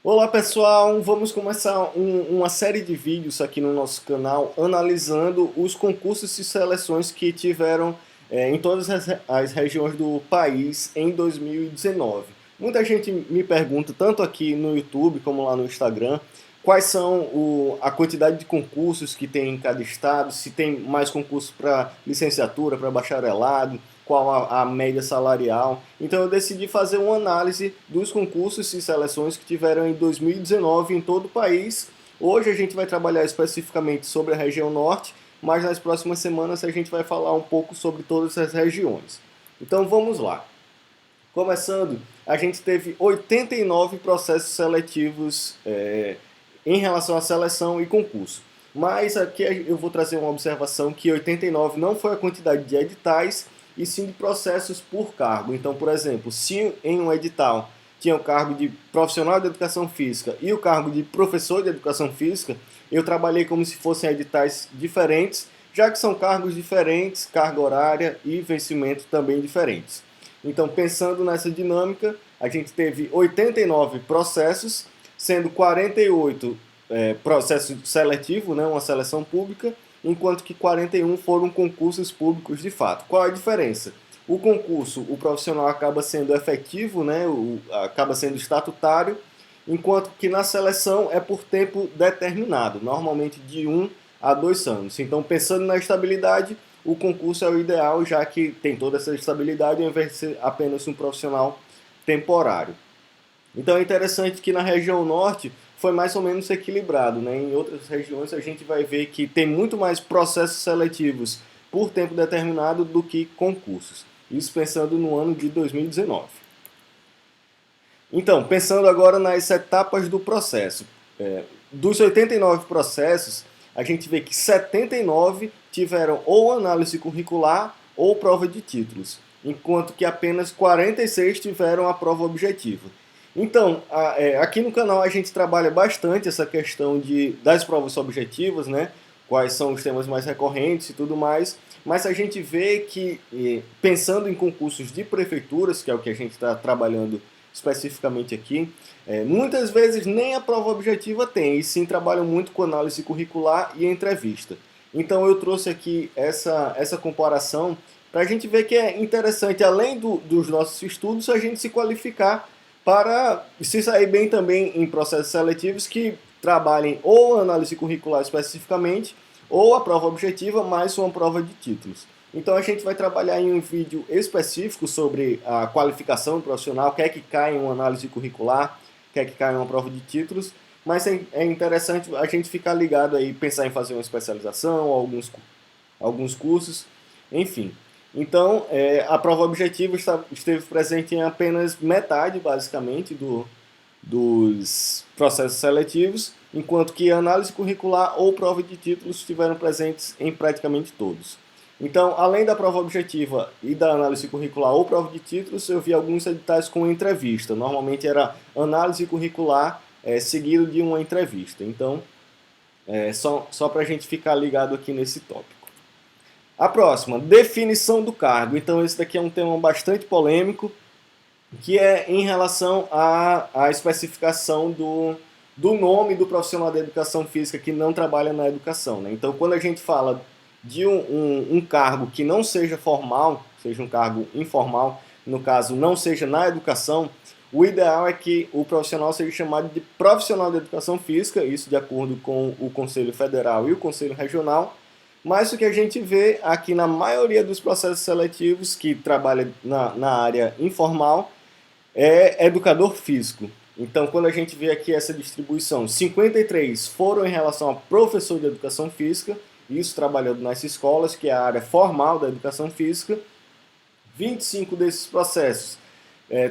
Olá pessoal, vamos começar uma série de vídeos aqui no nosso canal analisando os concursos e seleções que tiveram em todas as regiões do país em 2019. Muita gente me pergunta, tanto aqui no YouTube como lá no Instagram, quais são a quantidade de concursos que tem em cada estado, se tem mais concursos para licenciatura, para bacharelado, qual a média salarial. Então eu decidi fazer uma análise dos concursos e seleções que tiveram em 2019 em todo o país. Hoje a gente vai trabalhar especificamente sobre a região norte, mas nas próximas semanas a gente vai falar um pouco sobre todas as regiões. Então vamos lá. Começando, a gente teve 89 processos seletivos em relação à seleção e concurso. Mas aqui eu vou trazer uma observação que 89 não foi a quantidade de editais, e sim de processos por cargo. Então, por exemplo, se em um edital tinha o cargo de profissional de educação física e o cargo de professor de educação física, eu trabalhei como se fossem editais diferentes, já que são cargos diferentes, carga horária e vencimento também diferentes. Então, pensando nessa dinâmica, a gente teve 89 processos, sendo 48 processo seletivo, né, uma seleção pública, enquanto que 41 foram concursos públicos de fato. Qual a diferença? O concurso, o profissional acaba sendo efetivo, né, acaba sendo estatutário, enquanto que na seleção é por tempo determinado, normalmente de 1 a 2 anos. Então, pensando na estabilidade, o concurso é o ideal, já que tem toda essa estabilidade, ao invés de ser apenas um profissional temporário. Então é interessante que na região norte foi mais ou menos equilibrado, né? Em outras regiões a gente vai ver que tem muito mais processos seletivos por tempo determinado do que concursos. Isso pensando no ano de 2019. Então, pensando agora nas etapas do processo. Dos 89 processos, a gente vê que 79 tiveram ou análise curricular ou prova de títulos, enquanto que apenas 46 tiveram a prova objetiva. Então, aqui no canal a gente trabalha bastante essa questão das provas objetivas, né? Quais são os temas mais recorrentes e tudo mais. Mas a gente vê que, pensando em concursos de prefeituras, que é o que a gente está trabalhando especificamente aqui, muitas vezes nem a prova objetiva tem, e sim trabalham muito com análise curricular e entrevista. Então eu trouxe aqui essa comparação para a gente ver que é interessante, além dos nossos estudos, a gente se qualificar para se sair bem também em processos seletivos que trabalhem ou análise curricular especificamente, ou a prova objetiva mais uma prova de títulos. Então a gente vai trabalhar em um vídeo específico sobre a qualificação profissional, o que é que cai em uma análise curricular, o que é que cai em uma prova de títulos, mas é interessante a gente ficar ligado aí, pensar em fazer uma especialização, alguns cursos, enfim. Então, a prova objetiva esteve presente em apenas metade, basicamente, dos processos seletivos, enquanto que a análise curricular ou prova de títulos estiveram presentes em praticamente todos. Então, além da prova objetiva e da análise curricular ou prova de títulos, eu vi alguns editais com entrevista. Normalmente era análise curricular seguido de uma entrevista. Então, só para a gente ficar ligado aqui nesse tópico. A próxima, definição do cargo. Então, esse daqui é um tema bastante polêmico, que é em relação à especificação do nome do profissional da educação física que não trabalha na educação. Né? Então, quando a gente fala de um cargo que não seja formal, seja um cargo informal, no caso, não seja na educação, o ideal é que o profissional seja chamado de profissional da educação física, isso de acordo com o Conselho Federal e o Conselho Regional, mas o que a gente vê aqui na maioria dos processos seletivos que trabalha na área informal é educador físico. Então, quando a gente vê aqui essa distribuição, 53 foram em relação a professor de educação física, isso trabalhando nas escolas, que é a área formal da educação física. 25 desses processos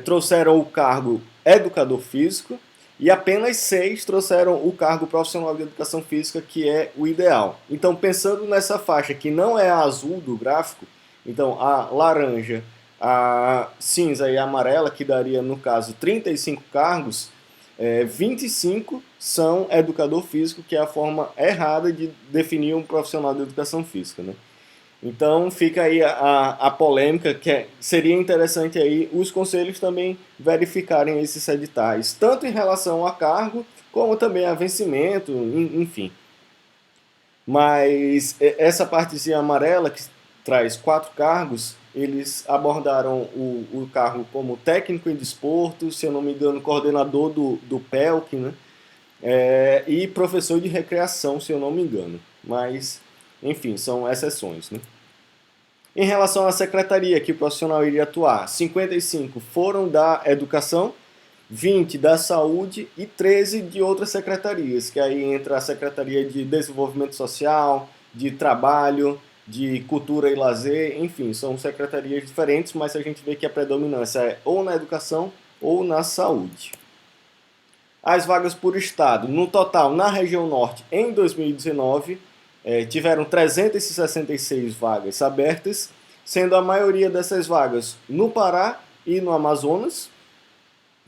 trouxeram o cargo educador físico e apenas 6 trouxeram o cargo profissional de educação física, que é o ideal. Então, pensando nessa faixa que não é a azul do gráfico, então a laranja, a cinza e a amarela, que daria, no caso, 35 cargos, 25 são educador físico, que é a forma errada de definir um profissional de educação física. Né? Então fica aí a polêmica, seria interessante aí os conselhos também verificarem esses editais, tanto em relação a cargo, como também a vencimento, enfim. Mas essa partezinha amarela, que traz 4 cargos, eles abordaram o cargo como técnico em desporto, se eu não me engano, coordenador do PELC, né? E professor de recreação, se eu não me engano. Mas, enfim, são exceções, né? Em relação à secretaria que o profissional iria atuar, 55 foram da educação, 20 da saúde e 13 de outras secretarias, que aí entra a Secretaria de Desenvolvimento Social, de Trabalho, de Cultura e Lazer, enfim, são secretarias diferentes, mas a gente vê que a predominância é ou na educação ou na saúde. As vagas por estado, no total, na região norte, em 2019, tiveram 366 vagas abertas, sendo a maioria dessas vagas no Pará e no Amazonas.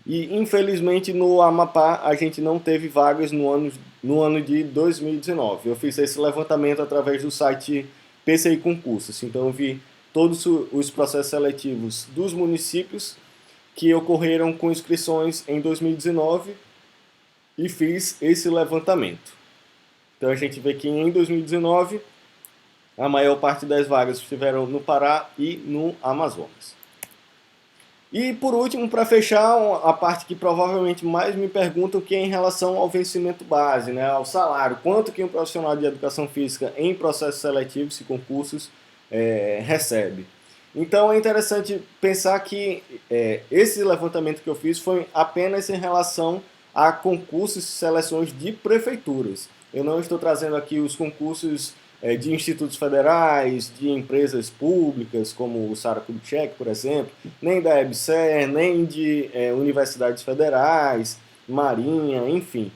E, infelizmente, no Amapá a gente não teve vagas no ano de 2019. Eu fiz esse levantamento através do site PCI Concursos. Então, eu vi todos os processos seletivos dos municípios que ocorreram com inscrições em 2019 e fiz esse levantamento. Então, a gente vê que em 2019 a maior parte das vagas estiveram no Pará e no Amazonas. E por último, para fechar, a parte que provavelmente mais me perguntam, que é em relação ao vencimento base, né, ao salário. Quanto que um profissional de educação física em processos seletivos e concursos recebe. Então é interessante pensar que esse levantamento que eu fiz foi apenas em relação a concursos e seleções de prefeituras. Eu não estou trazendo aqui os concursos de institutos federais, de empresas públicas, como o Sara Kubitschek, por exemplo, nem da EBSER, nem de universidades federais, Marinha, enfim.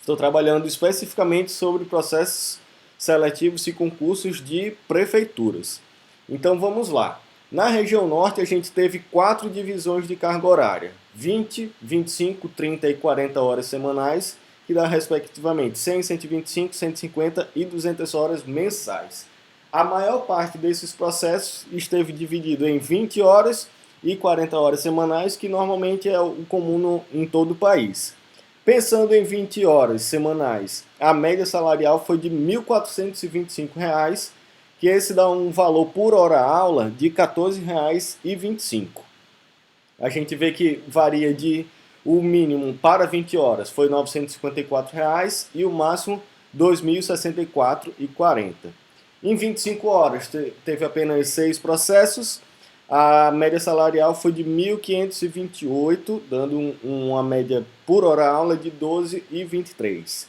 Estou trabalhando especificamente sobre processos seletivos e concursos de prefeituras. Então vamos lá. Na região norte a gente teve 4 divisões de carga horária, 20, 25, 30 e 40 horas semanais, que dá respectivamente 100, 125, 150 e 200 horas mensais. A maior parte desses processos esteve dividido em 20 horas e 40 horas semanais, que normalmente é o comum em todo o país. Pensando em 20 horas semanais, a média salarial foi de R$ 1.425, que esse dá um valor por hora aula de R$ 14,25. A gente vê que varia de o mínimo para 20 horas foi R$ 954 e o máximo R$ 2.064,40. Em 25 horas teve apenas 6 processos, a média salarial foi de 1.528, dando uma média por hora aula de 12,23.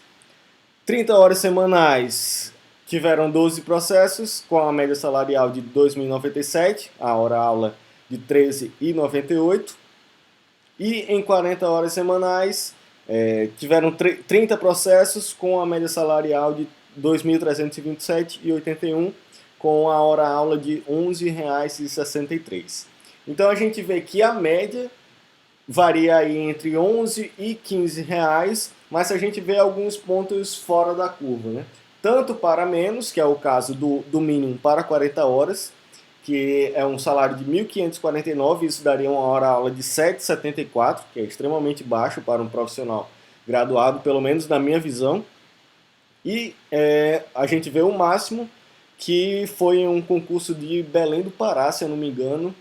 30 horas semanais tiveram 12 processos, com a média salarial de 2.097, a hora aula de 13,98. E em 40 horas semanais tiveram 30 processos com a média salarial de R$ 2.327,81, com a hora aula de R$ 11,63. Então a gente vê que a média varia aí entre R$ 11 e R$ 15, mas a gente vê alguns pontos fora da curva, né? Tanto para menos, que é o caso do mínimo para 40 horas, que é um salário de R$ 1.549, isso daria uma hora-aula de R$ 7,74, que é extremamente baixo para um profissional graduado, pelo menos na minha visão. E a gente vê o máximo, que foi um concurso de Belém do Pará, se eu não me engano.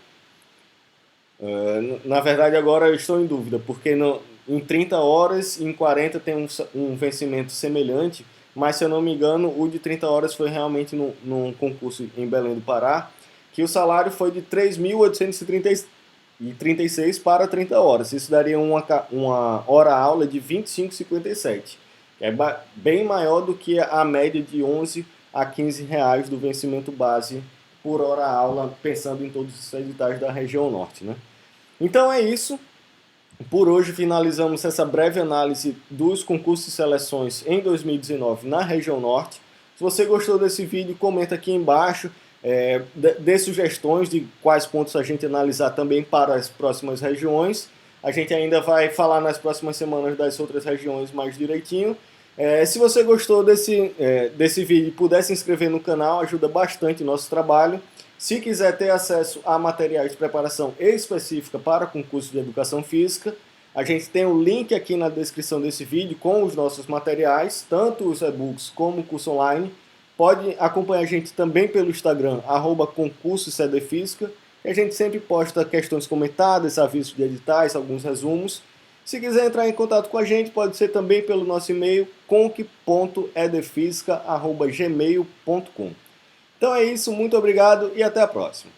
Na verdade, agora eu estou em dúvida, porque em 30 horas e em 40 tem um vencimento semelhante, mas se eu não me engano, o de 30 horas foi realmente num concurso em Belém do Pará, que o salário foi de 3.836 para 30 horas. Isso daria uma hora-aula de 25,57, que é bem maior do que a média de 11 a 15 reais do vencimento base por hora-aula, pensando em todos os editais da região norte, né? Então é isso. Por hoje finalizamos essa breve análise dos concursos e seleções em 2019 na região norte. Se você gostou desse vídeo, comenta aqui embaixo. Dê sugestões de quais pontos a gente analisar também para as próximas regiões. A gente ainda vai falar nas próximas semanas das outras regiões mais direitinho. Se você gostou desse vídeo e puder se inscrever no canal, ajuda bastante o nosso trabalho. Se quiser ter acesso a materiais de preparação específica para concurso de Educação Física, a gente tem um link aqui na descrição desse vídeo com os nossos materiais, tanto os e-books como o curso online. Pode acompanhar a gente também pelo Instagram, @concurso-cdfísica, e a gente sempre posta questões comentadas, avisos de editais, alguns resumos. Se quiser entrar em contato com a gente, pode ser também pelo nosso e-mail, conc.edefisica@gmail.com. Então é isso, muito obrigado e até a próxima.